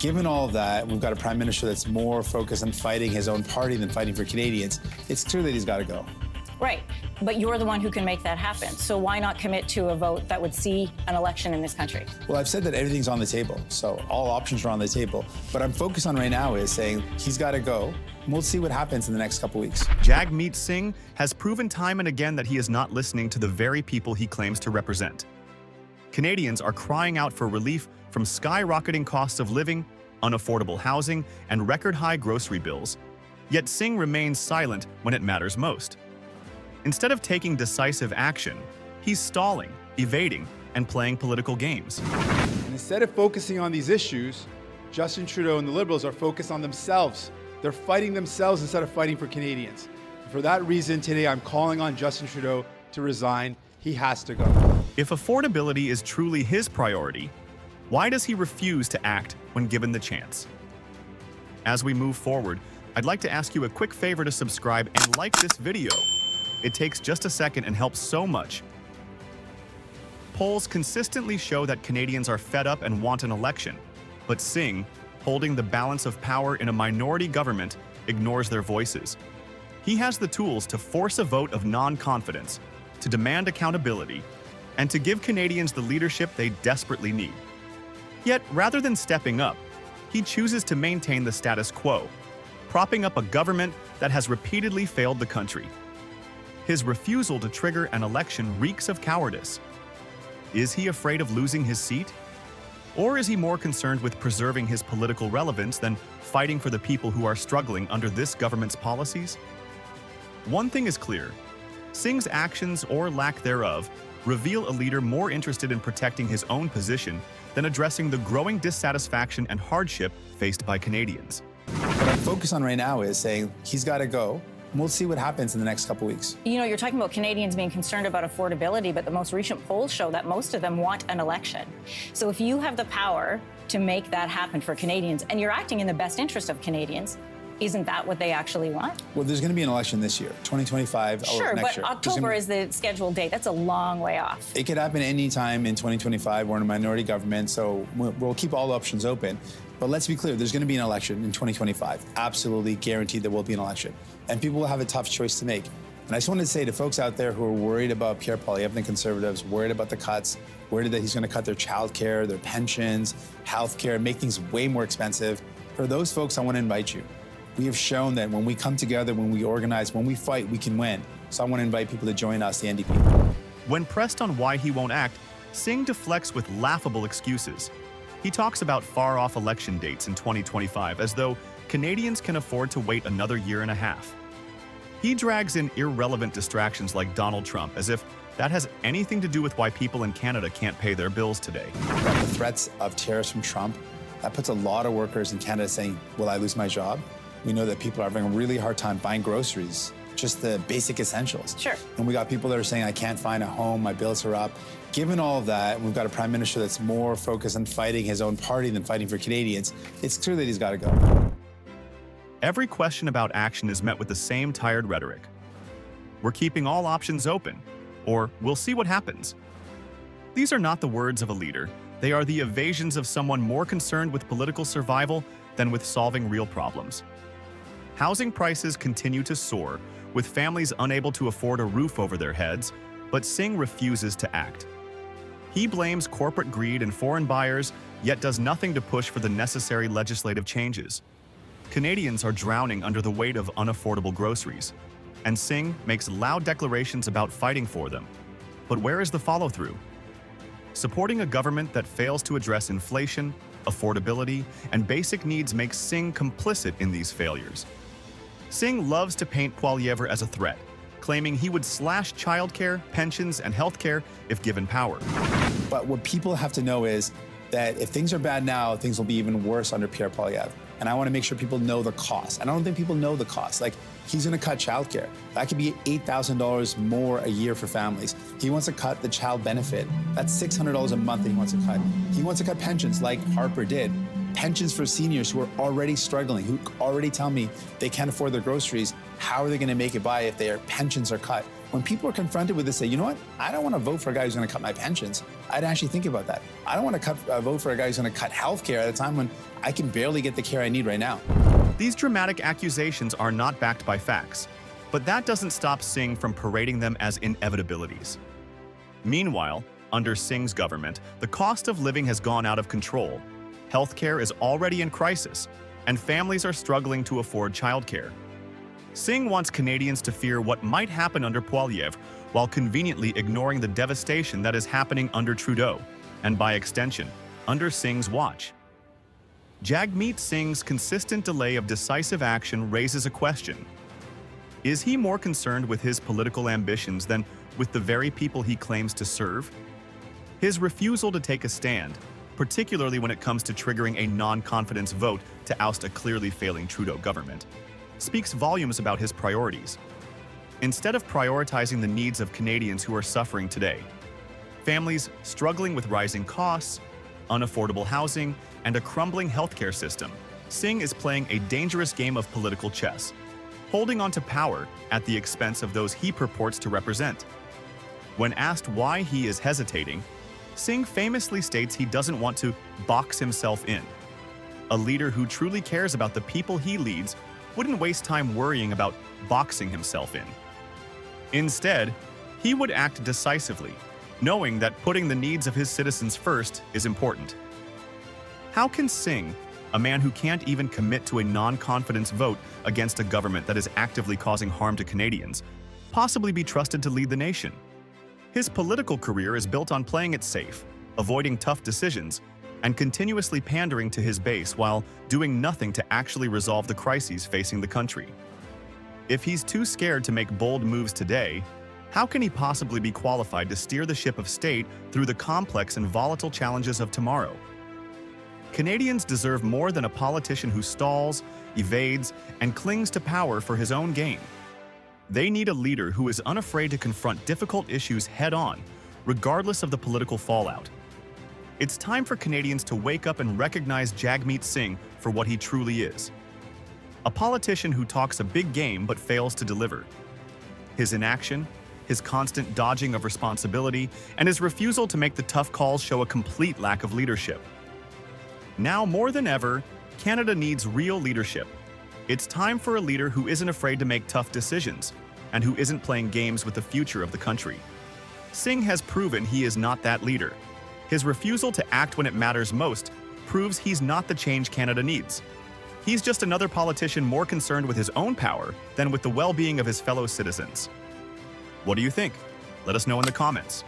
Given all of that, we've got a prime minister that's more focused on fighting his own party than fighting for Canadians. It's clear that he's got to go. Right, but you're the one who can make that happen. So why not commit to a vote that would see an election in this country? Well, I've said that everything's on the table, so all options are on the table. What I'm focused on right now is saying he's got to go, and we'll see what happens in the next couple weeks. Jagmeet Singh has proven time and again that he is not listening to the very people he claims to represent. Canadians are crying out for relief from skyrocketing costs of living, unaffordable housing, and record-high grocery bills. Yet Singh remains silent when it matters most. Instead of taking decisive action, he's stalling, evading, and playing political games. And instead of focusing on these issues, Justin Trudeau and the Liberals are focused on themselves. They're fighting themselves instead of fighting for Canadians. For that reason, today I'm calling on Justin Trudeau to resign. He has to go. If affordability is truly his priority, why does he refuse to act when given the chance? As we move forward, I'd like to ask you a quick favor to subscribe and like this video. It takes just a second and helps so much. Polls consistently show that Canadians are fed up and want an election, but Singh, holding the balance of power in a minority government, ignores their voices. He has the tools to force a vote of non-confidence, to demand accountability, and to give Canadians the leadership they desperately need. Yet, rather than stepping up, he chooses to maintain the status quo, propping up a government that has repeatedly failed the country. His refusal to trigger an election reeks of cowardice. Is he afraid of losing his seat? Or is he more concerned with preserving his political relevance than fighting for the people who are struggling under this government's policies? One thing is clear: Singh's actions, or lack thereof, reveal a leader more interested in protecting his own position than addressing the growing dissatisfaction and hardship faced by Canadians. What I'm focused on right now is saying he's got to go, and we'll see what happens in the next couple weeks. You know, you're talking about Canadians being concerned about affordability, but the most recent polls show that most of them want an election. So if you have the power to make that happen for Canadians, and you're acting in the best interest of Canadians, isn't that what they actually want? Well, there's going to be an election this year, 2025, Sure, or next but year. October is the scheduled date. That's a long way off. It could happen any time in 2025. We're in a minority government, so we'll keep all options open. But let's be clear, there's going to be an election in 2025. Absolutely guaranteed there will be an election. And people will have a tough choice to make. And I just wanted to say to folks out there who are worried about Pierre Poilievre and the Conservatives, worried about the cuts, worried that he's going to cut their childcare, their pensions, healthcare, make things way more expensive. For those folks, I want to invite you. We have shown that when we come together, when we organize, when we fight, we can win. So I want to invite people to join us, the NDP. When pressed on why he won't act, Singh deflects with laughable excuses. He talks about far-off election dates in 2025 as though Canadians can afford to wait another year and a half. He drags in irrelevant distractions like Donald Trump as if that has anything to do with why people in Canada can't pay their bills today. The threats of tariffs from Trump, that puts a lot of workers in Canada saying, will I lose my job? We know that people are having a really hard time buying groceries, just the basic essentials. Sure. And we got people that are saying, I can't find a home, my bills are up. Given all of that, we've got a prime minister that's more focused on fighting his own party than fighting for Canadians. It's clear that he's got to go. Every question about action is met with the same tired rhetoric. We're keeping all options open, or we'll see what happens. These are not the words of a leader. They are the evasions of someone more concerned with political survival than with solving real problems. Housing prices continue to soar, with families unable to afford a roof over their heads, but Singh refuses to act. He blames corporate greed and foreign buyers, yet does nothing to push for the necessary legislative changes. Canadians are drowning under the weight of unaffordable groceries, and Singh makes loud declarations about fighting for them. But where is the follow-through? Supporting a government that fails to address inflation, affordability, and basic needs makes Singh complicit in these failures. Singh loves to paint Poilievre as a threat, claiming he would slash childcare, pensions, and healthcare if given power. But what people have to know is that if things are bad now, things will be even worse under Pierre Poilievre. And I want to make sure people know the cost. And I don't think people know the cost. Like, he's going to cut childcare. That could be $8,000 more a year for families. He wants to cut the child benefit. That's $600 a month that he wants to cut. He wants to cut pensions like Harper did. Pensions for seniors who are already struggling, who already tell me they can't afford their groceries. How are they going to make it by if their pensions are cut? when people are confronted with this, say, you know what? I don't want to vote for a guy who's going to cut my pensions. I'd actually think about that. I don't want to vote for a guy who's going to cut healthcare at a time when I can barely get the care I need right now. These dramatic accusations are not backed by facts, but that doesn't stop Singh from parading them as inevitabilities. Meanwhile, under Singh's government, the cost of living has gone out of control. Healthcare is already in crisis, and families are struggling to afford childcare. Singh wants Canadians to fear what might happen under Poilievre, while conveniently ignoring the devastation that is happening under Trudeau, and by extension, under Singh's watch. Jagmeet Singh's consistent delay of decisive action raises a question. Is he more concerned with his political ambitions than with the very people he claims to serve? His refusal to take a stand, particularly when it comes to triggering a non-confidence vote to oust a clearly failing Trudeau government, speaks volumes about his priorities. Instead of prioritizing the needs of Canadians who are suffering today, families struggling with rising costs, unaffordable housing, and a crumbling healthcare system, Singh is playing a dangerous game of political chess, holding on to power at the expense of those he purports to represent. When asked why he is hesitating, Singh famously states he doesn't want to box himself in. A leader who truly cares about the people he leads wouldn't waste time worrying about boxing himself in. Instead, he would act decisively, knowing that putting the needs of his citizens first is important. How can Singh, a man who can't even commit to a non-confidence vote against a government that is actively causing harm to Canadians, possibly be trusted to lead the nation? His political career is built on playing it safe, avoiding tough decisions, and continuously pandering to his base while doing nothing to actually resolve the crises facing the country. If he's too scared to make bold moves today, how can he possibly be qualified to steer the ship of state through the complex and volatile challenges of tomorrow? Canadians deserve more than a politician who stalls, evades, and clings to power for his own gain. They need a leader who is unafraid to confront difficult issues head-on, regardless of the political fallout. It's time for Canadians to wake up and recognize Jagmeet Singh for what he truly is. A politician who talks a big game but fails to deliver. His inaction, his constant dodging of responsibility, and his refusal to make the tough calls show a complete lack of leadership. Now more than ever, Canada needs real leadership. It's time for a leader who isn't afraid to make tough decisions and who isn't playing games with the future of the country. Singh has proven he is not that leader. His refusal to act when it matters most proves he's not the change Canada needs. He's just another politician more concerned with his own power than with the well-being of his fellow citizens. What do you think? Let us know in the comments.